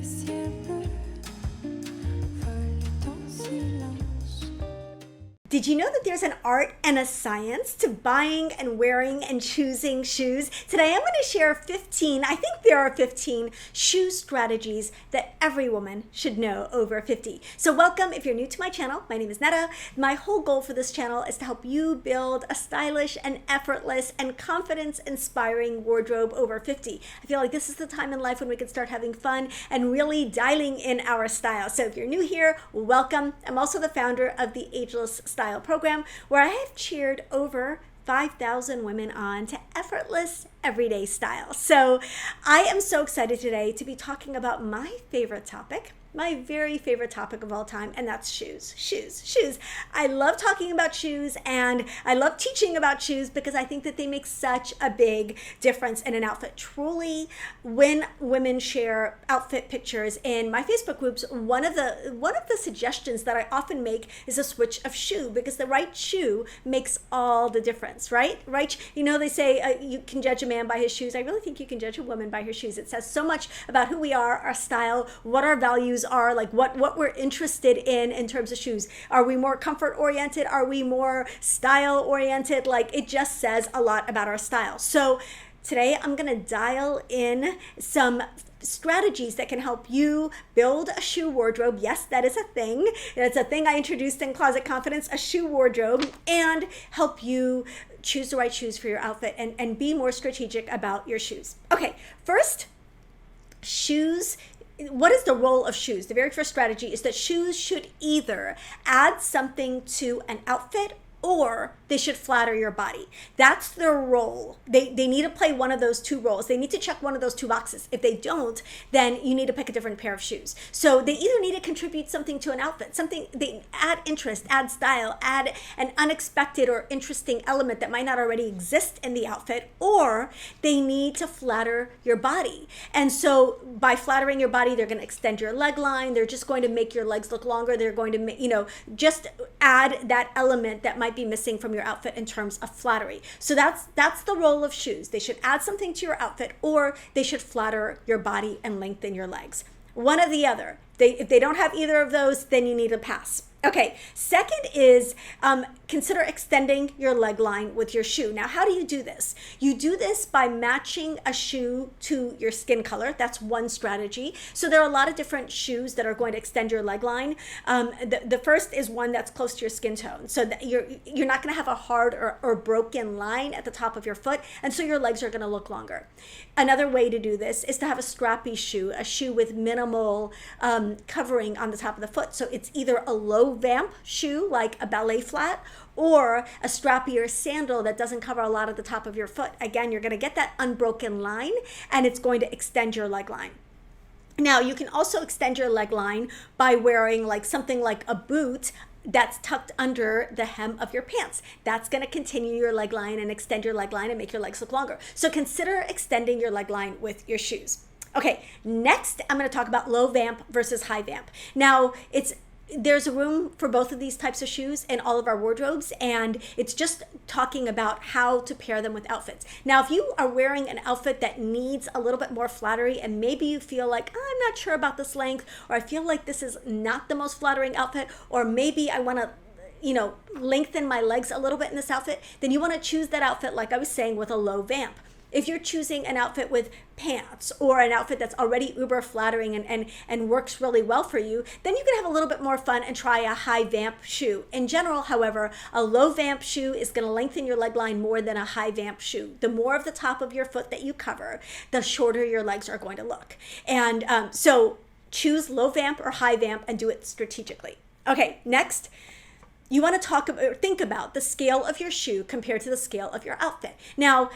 le ciel bleu vole en silence. Did you know that there's an art and a science to buying and wearing and choosing shoes? Today I'm going to share 15, I think there are 15 shoe strategies that every woman should know over 50. So welcome if you're new to my channel. My name is Netta. My whole goal for this channel is to help you build a stylish and effortless and confidence-inspiring wardrobe over 50. I feel like this is the time in life when we can start having fun and really dialing in our style. So if you're new here, welcome. I'm also the founder of the Ageless Style Program, where I have cheered over 5,000 women on to effortless everyday style. So I am so excited today to be talking about my favorite topic, my very favorite topic of all time, and that's shoes. Shoes. I love talking about shoes and I love teaching about shoes because I think that they make such a big difference in an outfit. Truly, when women share outfit pictures in my Facebook groups, one of the suggestions that I often make is a switch of shoe, because the right shoe makes all the difference, right? You know, they say you can judge a man by his shoes. I really think you can judge a woman by her shoes. It says so much about who we are, our style, what our values are, like what we're interested in terms of shoes. Are we more comfort oriented? Are we more style oriented? Like, it just says a lot about our style. So today I'm gonna dial in some strategies that can help you build a shoe wardrobe. Yes, that is a thing. It's a thing I introduced in Closet Confidence, a shoe wardrobe, and help you choose the right shoes for your outfit and be more strategic about your shoes. Okay, first, shoes. What is the role of shoes? The very first strategy is that shoes should either add something to an outfit or they should flatter your body. That's their role. They need to play one of those two roles. They need to check one of those two boxes. If they don't, then you need to pick a different pair of shoes. So they either need to contribute something to an outfit, they add interest, add style, add an unexpected or interesting element that might not already exist in the outfit, or they need to flatter your body. And so by flattering your body, they're going to extend your leg line. They're just going to make your legs look longer. They're going to, just add that element that might be missing from your outfit in terms of flattery. So that's the role of shoes. They should add something to your outfit, or they should flatter your body and lengthen your legs. One or the other. If they don't have either of those, then you need to pass. Okay, second is consider extending your leg line with your shoe. Now, how do you do this? You do this by matching a shoe to your skin color. That's one strategy. So there are a lot of different shoes that are going to extend your leg line. The first is one that's close to your skin tone. So that you're not going to have a hard or broken line at the top of your foot, and so your legs are going to look longer. Another way to do this is to have a strappy shoe, a shoe with minimal covering on the top of the foot. So it's either a low vamp shoe like a ballet flat, or a strappier sandal that doesn't cover a lot of the top of your foot. Again, you're going to get that unbroken line, and it's going to extend your leg line. Now, you can also extend your leg line by wearing something like a boot that's tucked under the hem of your pants. That's going to continue your leg line and extend your leg line and make your legs look longer. So consider extending your leg line with your shoes. Okay, next I'm going to talk about low vamp versus high vamp. Now, there's a room for both of these types of shoes in all of our wardrobes, and it's just talking about how to pair them with outfits. Now, if you are wearing an outfit that needs a little bit more flattery, and maybe you feel like, I'm not sure about this length, or I feel like this is not the most flattering outfit, or maybe I want to lengthen my legs a little bit in this outfit, then you want to choose that outfit, like I was saying, with a low vamp. If you're choosing an outfit with pants or an outfit that's already uber flattering and works really well for you, then you can have a little bit more fun and try a high vamp shoe. In general, however, a low vamp shoe is going to lengthen your leg line more than a high vamp shoe. The more of the top of your foot that you cover, the shorter your legs are going to look. And so choose low vamp or high vamp and do it strategically. Okay, next, you want to think about the scale of your shoe compared to the scale of your outfit. Now,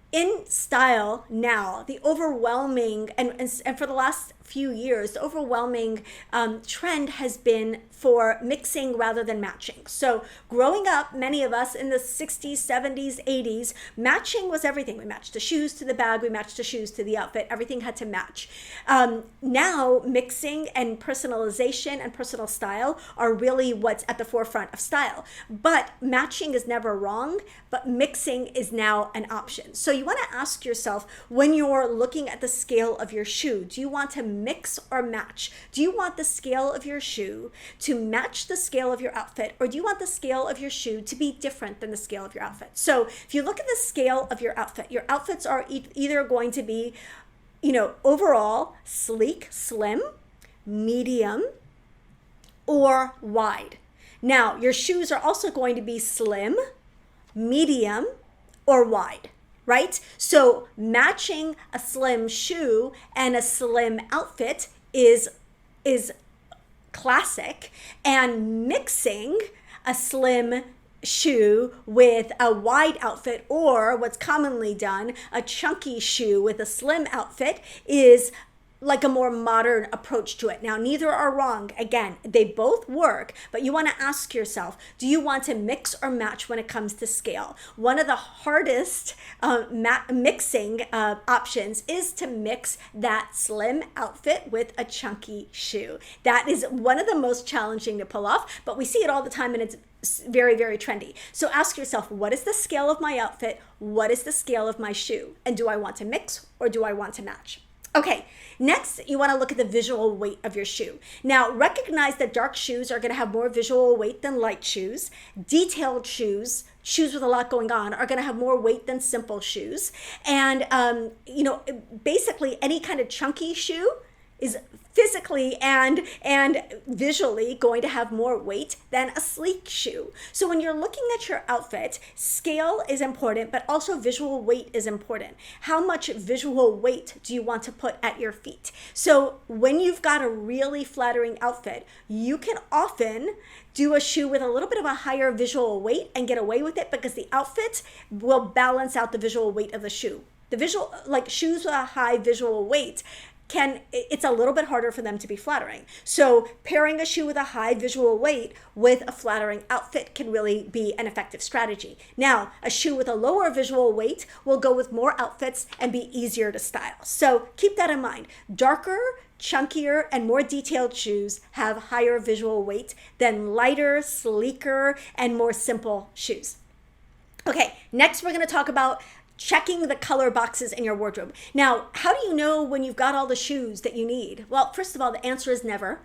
in style now, the overwhelming, and for the last few years, the overwhelming trend has been for mixing rather than matching. So growing up, many of us in the 60s, 70s, 80s, matching was everything. We matched the shoes to the bag, we matched the shoes to the outfit, everything had to match. Now, mixing and personalization and personal style are really what's at the forefront of style. But matching is never wrong, but mixing is now an option. So you want to ask yourself, when you're looking at the scale of your shoe, do you want to mix or match? Do you want the scale of your shoe to match the scale of your outfit, or do you want the scale of your shoe to be different than the scale of your outfit? So if you look at the scale of your outfits are either going to be, overall sleek, slim, medium, or wide. Now, your shoes are also going to be slim, medium, or wide, right? So matching a slim shoe and a slim outfit is classic, and mixing a slim shoe with a wide outfit, or what's commonly done, a chunky shoe with a slim outfit, is like a more modern approach to it. Now, neither are wrong. Again, they both work, but you want to ask yourself, do you want to mix or match when it comes to scale? One of the hardest mixing options is to mix that slim outfit with a chunky shoe. That is one of the most challenging to pull off, but we see it all the time, and it's very, very trendy. So ask yourself, what is the scale of my outfit? What is the scale of my shoe? And do I want to mix or do I want to match? Okay, next you want to look at the visual weight of your shoe. Now, recognize that dark shoes are going to have more visual weight than light shoes. Detailed shoes with a lot going on, are going to have more weight than simple shoes. And, basically any kind of chunky shoe is physically and visually going to have more weight than a sleek shoe. So when you're looking at your outfit, scale is important, but also visual weight is important. How much visual weight do you want to put at your feet? So when you've got a really flattering outfit, you can often do a shoe with a little bit of a higher visual weight and get away with it, because the outfit will balance out the visual weight of the shoe. Shoes with a high visual weight, it's a little bit harder for them to be flattering. So pairing a shoe with a high visual weight with a flattering outfit can really be an effective strategy. Now, a shoe with a lower visual weight will go with more outfits and be easier to style. So keep that in mind. Darker, chunkier, and more detailed shoes have higher visual weight than lighter, sleeker, and more simple shoes. Okay, next we're going to talk about checking the color boxes in your wardrobe. Now, how do you know when you've got all the shoes that you need? Well, first of all, the answer is never.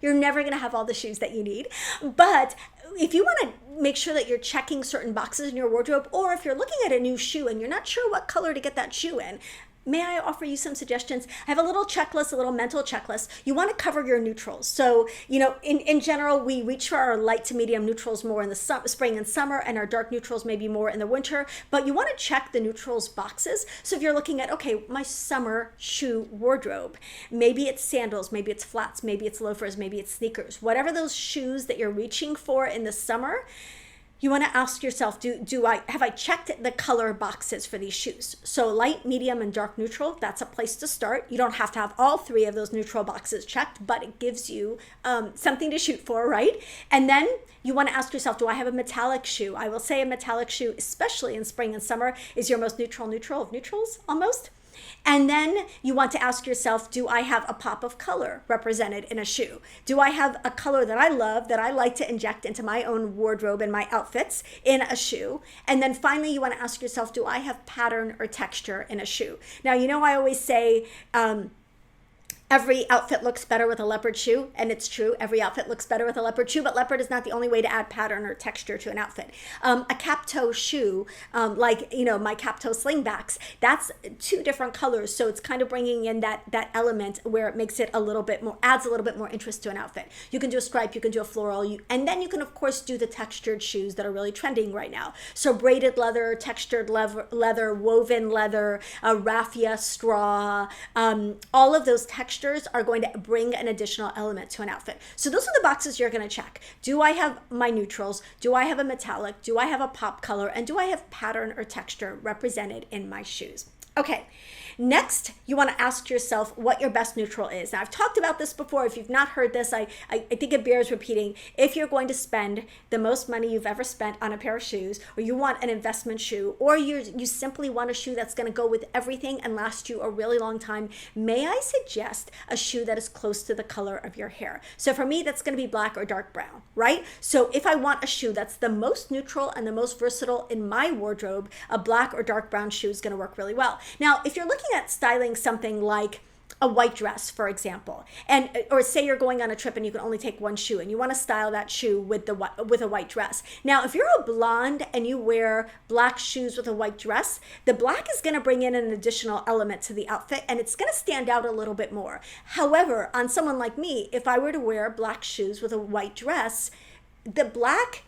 You're never going to have all the shoes that you need. But if you want to make sure that you're checking certain boxes in your wardrobe, or if you're looking at a new shoe and you're not sure what color to get that shoe in, may I offer you some suggestions? I have a little checklist, a little mental checklist. You want to cover your neutrals. So, in general, we reach for our light to medium neutrals more in the spring and summer, and our dark neutrals maybe more in the winter. But you want to check the neutrals boxes. So if you're looking at, okay, my summer shoe wardrobe, maybe it's sandals, maybe it's flats, maybe it's loafers, maybe it's sneakers. Whatever those shoes that you're reaching for in the summer, you want to ask yourself, have I checked the color boxes for these shoes? So light, medium, and dark neutral, that's a place to start. You don't have to have all three of those neutral boxes checked, but it gives you something to shoot for, right? And then you want to ask yourself, do I have a metallic shoe? I will say a metallic shoe, especially in spring and summer, is your most neutral of neutrals, almost. And then you want to ask yourself, do I have a pop of color represented in a shoe? Do I have a color that I love, that I like to inject into my own wardrobe and my outfits in a shoe? And then finally, you want to ask yourself, do I have pattern or texture in a shoe? Now, I always say, every outfit looks better with a leopard shoe, and it's true. Every outfit looks better with a leopard shoe, but leopard is not the only way to add pattern or texture to an outfit. A cap toe shoe, my cap toe slingbacks, that's two different colors, so it's kind of bringing in that element where it makes it adds a little bit more interest to an outfit. You can do a stripe, you can do a floral, and then you can of course do the textured shoes that are really trending right now. So braided leather, textured leather, woven leather, raffia, straw, all of those textures are going to bring an additional element to an outfit. So those are the boxes you're going to check. Do I have my neutrals? Do I have a metallic? Do I have a pop color? And do I have pattern or texture represented in my shoes? Okay. Next, you want to ask yourself what your best neutral is. Now, I've talked about this before. If you've not heard this, I think it bears repeating. If you're going to spend the most money you've ever spent on a pair of shoes, or you want an investment shoe, or you simply want a shoe that's going to go with everything and last you a really long time, may I suggest a shoe that is close to the color of your hair? So for me, that's going to be black or dark brown, right? So if I want a shoe that's the most neutral and the most versatile in my wardrobe, a black or dark brown shoe is going to work really well. Now, if you're looking at styling something like a white dress, for example, and or say you're going on a trip and you can only take one shoe and you want to style that shoe with a white dress. Now, if you're a blonde and you wear black shoes with a white dress, the black is going to bring in an additional element to the outfit and it's going to stand out a little bit more. However, on someone like me, if I were to wear black shoes with a white dress, the black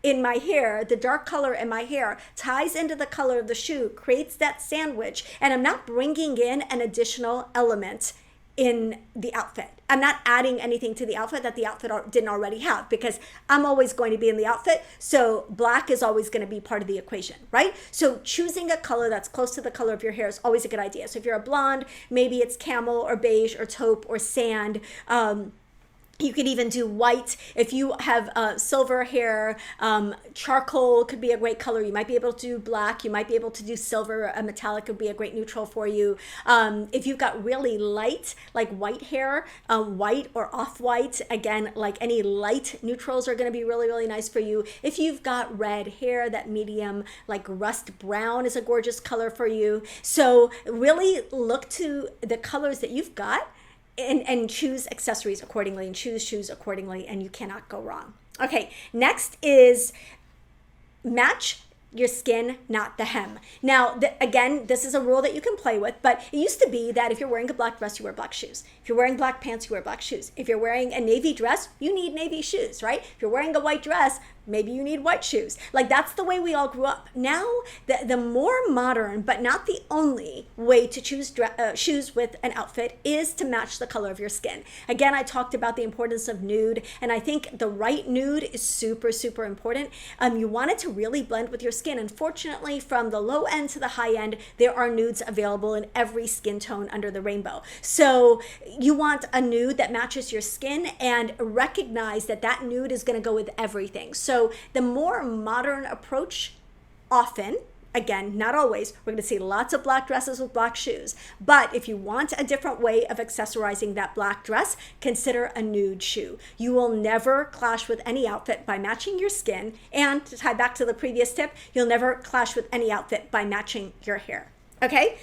in my hair, the dark color in my hair ties into the color of the shoe, creates that sandwich, and I'm not bringing in an additional element in the outfit. I'm not adding anything to the outfit that the outfit didn't already have, because I'm always going to be in the outfit, so black is always going to be part of the equation, right? So choosing a color that's close to the color of your hair is always a good idea. So if you're a blonde, maybe it's camel or beige or taupe or sand. You could even do white. If you have silver hair, charcoal could be a great color. You might be able to do black. You might be able to do silver. A metallic would be a great neutral for you. If you've got really light, like white hair, white or off-white, again, like any light neutrals are going to be really, really nice for you. If you've got red hair, that medium, like rust brown is a gorgeous color for you. So really look to the colors that you've got and choose accessories accordingly and choose shoes accordingly, and you cannot go wrong. Okay, next is match your skin, not the hem. Now, again, this is a rule that you can play with, but it used to be that if you're wearing a black dress, you wear black shoes. If you're wearing black pants, you wear black shoes. If you're wearing a navy dress, you need navy shoes, right? If you're wearing a white dress, maybe you need white shoes. Like, that's the way we all grew up. Now, the more modern, but not the only way to choose shoes with an outfit is to match the color of your skin. Again, I talked about the importance of nude, and I think the right nude is super, super important. You want it to really blend with your skin. Unfortunately, from the low end to the high end, there are nudes available in every skin tone under the rainbow. So you want a nude that matches your skin, and recognize that that nude is going to go with everything. So the more modern approach, often, again, not always, we're going to see lots of black dresses with black shoes. But if you want a different way of accessorizing that black dress, consider a nude shoe. You will never clash with any outfit by matching your skin. And to tie back to the previous tip, you'll never clash with any outfit by matching your hair. Okay?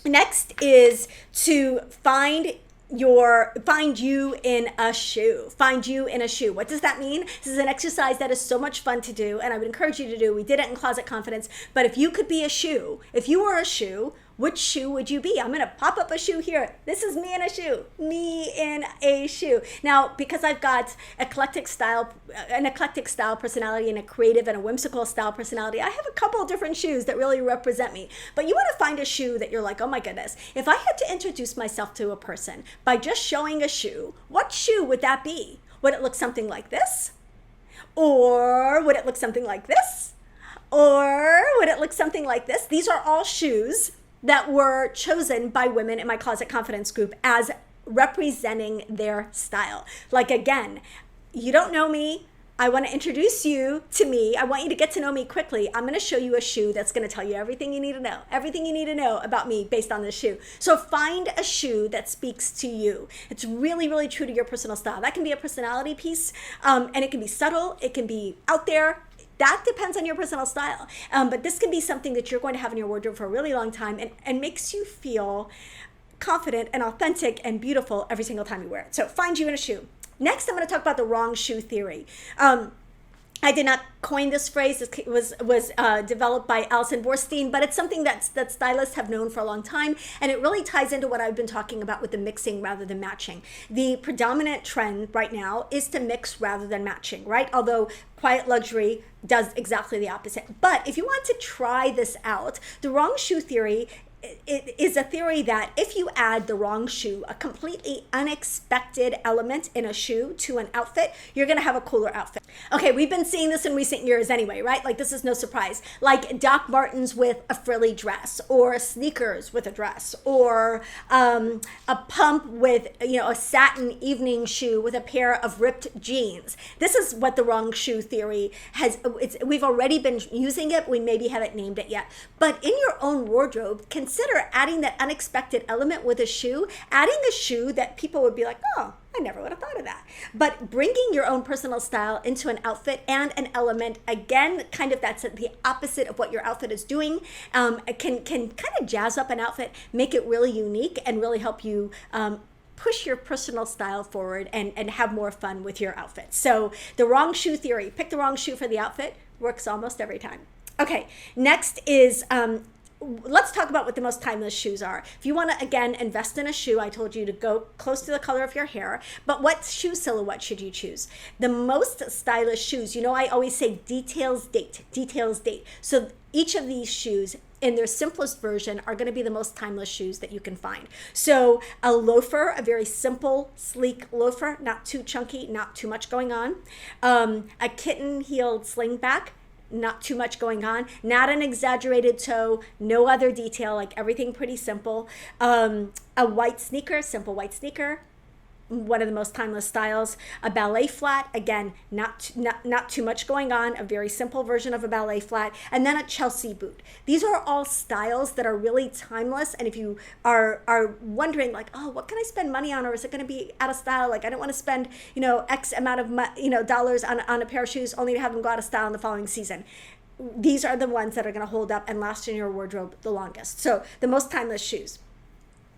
Next is to find you in a shoe. Find you in a shoe. What does that mean? This is an exercise that is so much fun to do, and I would encourage you to do. We did it in Closet Confidence, but if you could be a shoe, if you were a shoe, which shoe would you be? I'm going to pop up a shoe here. This is me in a shoe. Me in a shoe. Now, because I've got an eclectic style personality and a creative and a whimsical style personality, I have a couple of different shoes that really represent me. But you want to find a shoe that you're like, oh my goodness, if I had to introduce myself to a person by just showing a shoe, what shoe would that be? Would it look something like this? Or would it look something like this? Or would it look something like this? These are all shoes that were chosen by women in my Closet Confidence group as representing their style. Like, again, you don't know me. I want to introduce you to me. I want you to get to know me quickly. I'm going to show you a shoe that's going to tell you everything you need to know about me based on this shoe. So find a shoe that speaks to you. It's really, really true to your personal style. That can be a personality piece, and it can be subtle. It can be out there. That depends on your personal style. But this can be something that you're going to have in your wardrobe for a really long time and makes you feel confident and authentic and beautiful every single time you wear it. So find you in a shoe. Next, I'm going to talk about the wrong shoe theory. I did not coin this phrase. It was developed by Alison Borstein, but it's something that stylists have known for a long time, and it really ties into what I've been talking about with the mixing rather than matching. The predominant trend right now is to mix rather than matching, right? Although Quiet Luxury does exactly the opposite. But if you want to try this out, the wrong shoe theory, it is a theory that if you add the wrong shoe, a completely unexpected element in a shoe to an outfit, you're going to have a cooler outfit. Okay, we've been seeing this in recent years anyway, right? Like, this is no surprise. Like Doc Martens with a frilly dress, or sneakers with a dress, or a pump with, a satin evening shoe with a pair of ripped jeans. This is what the wrong shoe theory has. We've already been using it. We maybe haven't named it yet. But in your own wardrobe, consider consider adding that unexpected element with a shoe, adding a shoe that people would be like, oh, I never would have thought of that. But bringing your own personal style into an outfit and an element, again, kind of that's the opposite of what your outfit is doing, can kind of jazz up an outfit, make it really unique, and really help you push your personal style forward and have more fun with your outfit. So the wrong shoe theory, pick the wrong shoe for the outfit, works almost every time. Okay, next is let's talk about what the most timeless shoes are. If you want to, again, invest in a shoe, I told you to go close to the color of your hair, but what shoe silhouette should you choose? The most stylish shoes, I always say details date. So each of these shoes in their simplest version are going to be the most timeless shoes that you can find. So a loafer, a very simple, sleek loafer, not too chunky, not too much going on. A kitten-heeled slingback, not too much going on, not an exaggerated toe, no other detail, like everything pretty simple. A white sneaker, simple white sneaker, one of the most timeless styles. A ballet flat, again, not too much going on, a very simple version of a ballet flat. And then a Chelsea boot. These are all styles that are really timeless. And if you are wondering like, oh, what can I spend money on, or is it going to be out of style? Like I don't want to spend X amount of dollars on a pair of shoes only to have them go out of style in the following season. These are the ones that are going to hold up and last in your wardrobe the longest. So the most timeless shoes.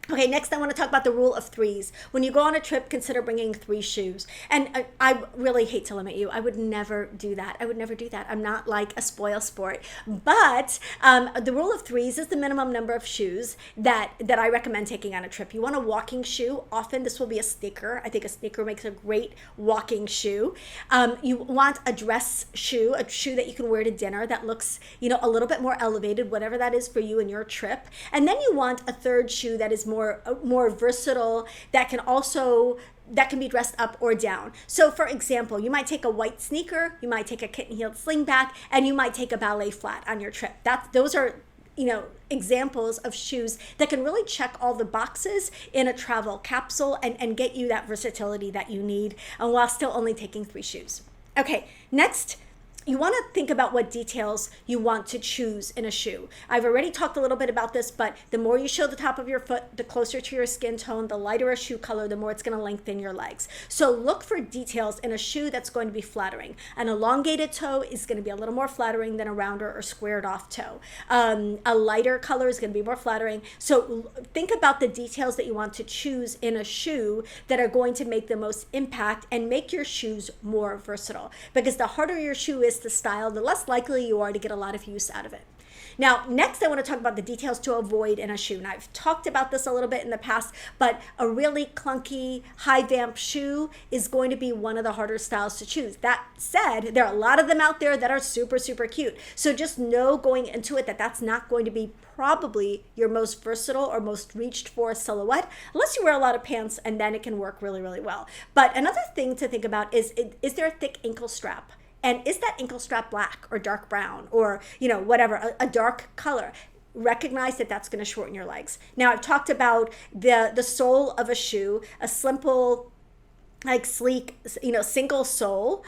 Okay, next I want to talk about the rule of threes. When you go on a trip, consider bringing 3 shoes. And I really hate to limit you. I would never do that. I'm not like a spoil sport. But the rule of threes is the minimum number of shoes that I recommend taking on a trip. You want a walking shoe. Often this will be a sneaker. I think a sneaker makes a great walking shoe. You want a dress shoe, a shoe that you can wear to dinner that looks, a little bit more elevated, whatever that is for you and your trip. And then you want a third shoe that is more versatile, that can be dressed up or down. So for example, you might take a white sneaker, you might take a kitten-heeled slingback, and you might take a ballet flat on your trip. Those are examples of shoes that can really check all the boxes in a travel capsule and get you that versatility that you need, and while still only taking 3 shoes. Okay, next, you want to think about what details you want to choose in a shoe. I've already talked a little bit about this, but the more you show the top of your foot, the closer to your skin tone, the lighter a shoe color, the more it's going to lengthen your legs. So look for details in a shoe that's going to be flattering. An elongated toe is going to be a little more flattering than a rounder or squared off toe. A lighter color is going to be more flattering. So think about the details that you want to choose in a shoe that are going to make the most impact and make your shoes more versatile. Because the harder your shoe is to style, the less likely you are to get a lot of use out of it. Now, next I want to talk about the details to avoid in a shoe. Now, I've talked about this a little bit in the past, but a really clunky, high vamp shoe is going to be one of the harder styles to choose. That said, there are a lot of them out there that are super, super cute. So just know going into it that that's not going to be probably your most versatile or most reached for silhouette, unless you wear a lot of pants, and then it can work really, really well. But another thing to think about is there a thick ankle strap? And is that ankle strap black or dark brown or, whatever, a dark color? Recognize that that's going to shorten your legs. Now, I've talked about the sole of a shoe, a simple, like sleek, single sole,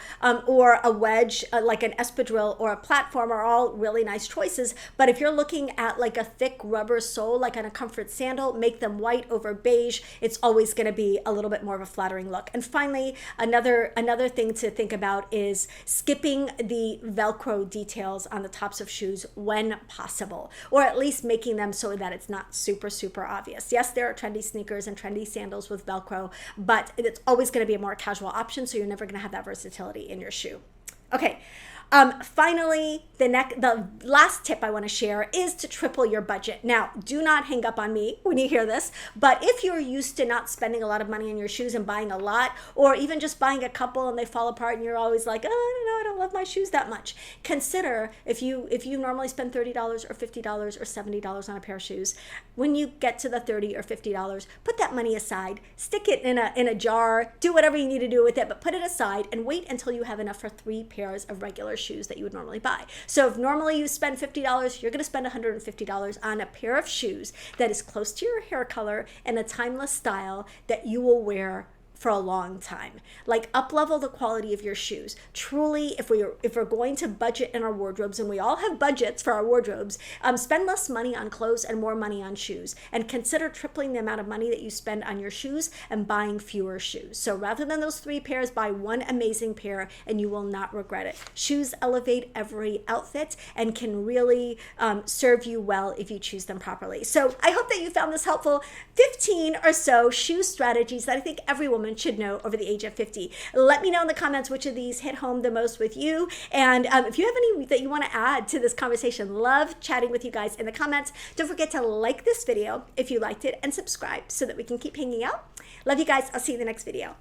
or a wedge, like an espadrille or a platform are all really nice choices. But if you're looking at like a thick rubber sole, like on a comfort sandal, make them white over beige. It's always going to be a little bit more of a flattering look. And finally, another thing to think about is skipping the Velcro details on the tops of shoes when possible, or at least making them so that it's not super, super obvious. Yes, there are trendy sneakers and trendy sandals with Velcro, but it's always going to be a more casual option, so you're never going to have that versatility in your shoe. Okay. Finally, the last tip I want to share is to triple your budget. Now, do not hang up on me when you hear this, but if you're used to not spending a lot of money on your shoes and buying a lot, or even just buying a couple and they fall apart and you're always like, oh, I don't love my shoes that much. Consider if you normally spend $30 or $50 or $70 on a pair of shoes, when you get to the $30 or $50, put that money aside, stick it in a jar, do whatever you need to do with it, but put it aside and wait until you have enough for 3 pairs of regular shoes that you would normally buy. So if normally you spend $50, you're going to spend $150 on a pair of shoes that is close to your hair color and a timeless style that you will wear for a long time. Like up-level the quality of your shoes. Truly, if we're going to budget in our wardrobes, and we all have budgets for our wardrobes, spend less money on clothes and more money on shoes. And consider tripling the amount of money that you spend on your shoes and buying fewer shoes. So rather than those 3 pairs, buy one amazing pair and you will not regret it. Shoes elevate every outfit and can really serve you well if you choose them properly. So I hope that you found this helpful. 15 or so shoe strategies that I think every woman should know over the age of 50. Let me know in the comments which of these hit home the most with you. And if you have any that you want to add to this conversation, love chatting with you guys in the comments. Don't forget to like this video if you liked it and subscribe so that we can keep hanging out. Love you guys. I'll see you in the next video.